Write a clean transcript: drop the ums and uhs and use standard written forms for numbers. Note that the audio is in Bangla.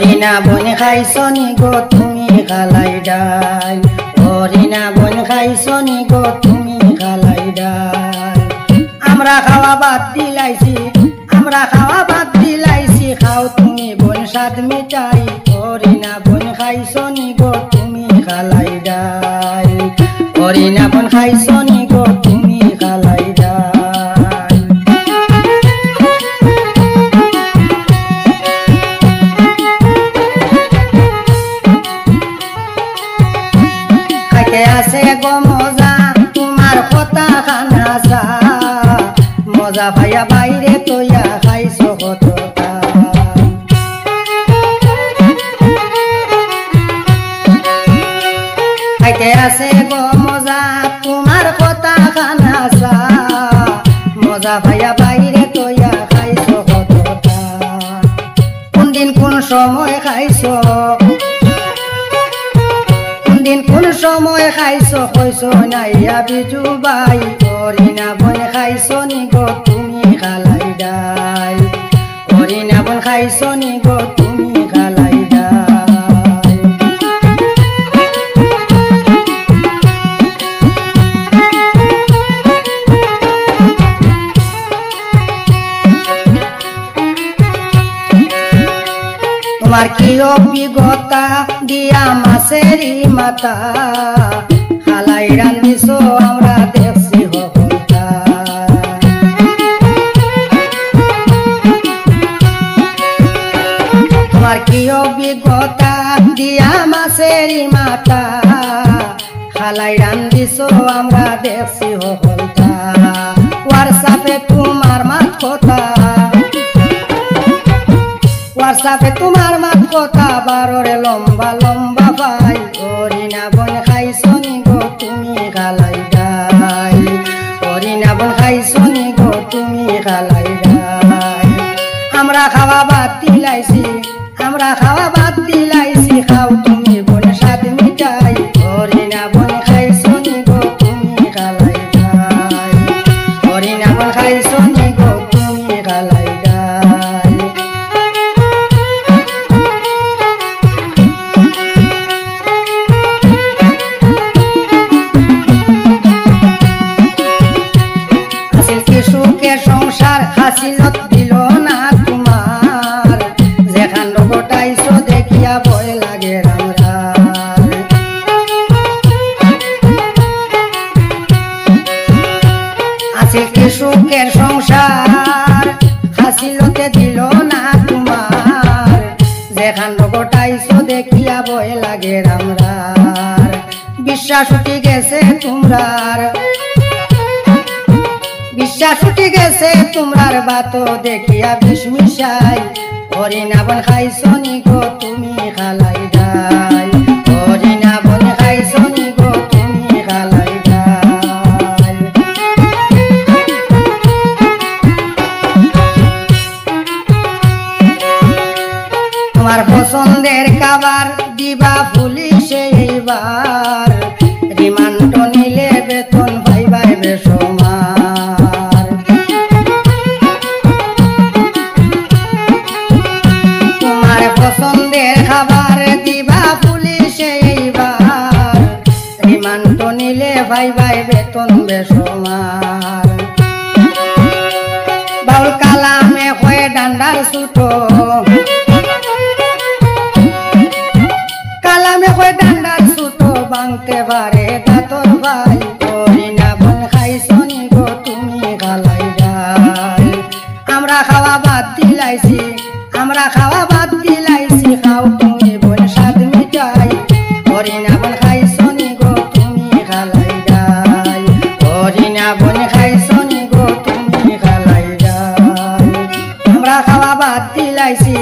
হরিণা বন খাইছনি গো তুমি খালাই ডাল, হরিণা বন খাইছনি গো তুমি খালাই ডাল। আমরা খাওয়া বাদ দিলাইছি, আমরা খাওয়া বাদ দিলাইছি, খাও তুমি বন স্বাদ মিটাই। হরিণা বন খাইছনি গো তুমি খালাই ডাল, হরিণা বন খাইছনি গো তুমি খালাই ডাল। খাইতে আছে গো মজা তোমার কথা খানা চা, মজা ভাইয়া বাইরে তৈয়া খাইছ কতটা। খাইতে আছে গো মজা তোমার কথা খানা চা, মজা ভাইয়া বাইরে তৈয়া খাইছ কতটা। কোন দিন কোন সময় খাইছ, দিন কোন সময় খাইছ কইছ নাইয়া বিজু বাই। হরিণা বন খাইছনি গো তুমি খালাই ডাল, হরিণা বন খাইছনি গো তুমি খালাই ডাল। তোমার কি অভিজ্ঞতা দিয়া মাছেরি মাথা, খালাই রান্ধিছ আমরা দেখছি হকলতা। তোমার কি অভিজ্ঞতা দিয়া মাছেরি মাথা, খালাই রান্ধিছ আমরা দেখছি হকলতা। হোয়াটসঅ্যাপে তোমার মাত কথা, হোয়াটসঅ্যাপে তোমার মাত কথা বারোরে লম্বা লম্বা পাই। হরিণা বন খাইছনি গো তুমি খালাই ডাল, হরিণা বন খাইছনি গো তুমি খালাই ডাল। আমরা খাওয়া বাদ দিলাইছি, আমরা খাওয়া বাদ দিলাইছি, খাও তুমি বন স্বাদ মিটাই। হরিণা বন খাইছনি গো তুমি খালাই ডাল, হরিণা বন খাইছনি গো তুমি খালাই ডাল। সুখের সংসার হাসিলত দিল না তোমার, যেখান গোটাইছ দেখিয়া ভয় লাগে আমরা। আছে কি সুখের সংসার হাসিলতে দিল না তোমার, যেখান গোটাইছ দেখিয়া ভয় লাগে আমরা। বিশ্বাস উঠি গেছে তোমরার, বিশ্বাস উঠি গেছে তোমরার বাত দেখিয়া বিষ মিশাই। হরিণা বন খাইছনি গো তুমি খালাই ডাল, হরিণা বন খাইছনি গো তুমি খালাই ডাল। তোমার পছন্দের খাবার দিবা পুলিশে এইবার, রিমান্ড নিলে বেতন পাইবাই বেসমার। তোমার পছন্দের খাবার দিবা পুলিশে এইবার, রিমান্ড নিলে পাইবাই বেতন বেসমার। বাউল কালামে হয়ে ডান্ডার ছুটো, কালামে হয়ে ডান্ডার ছুটো ভাঙতে পারে দাঁতর ভাই। হরিণা বন খাইছনি গো তুমি খালাই ডাল, আমরা খাওয়া বাদ দিলাইছি, আমরা খাওয়া বাদ দিলাইছি, খাও তুমি বন স্বাদ মিটাই। হরিণা বন খাইছনি গো তুমি খালাই ডাল, হরিণা বন খাইছনি গো তুমি খালাই ডাল। আমরা খাওয়া বাদ দিলাইছি,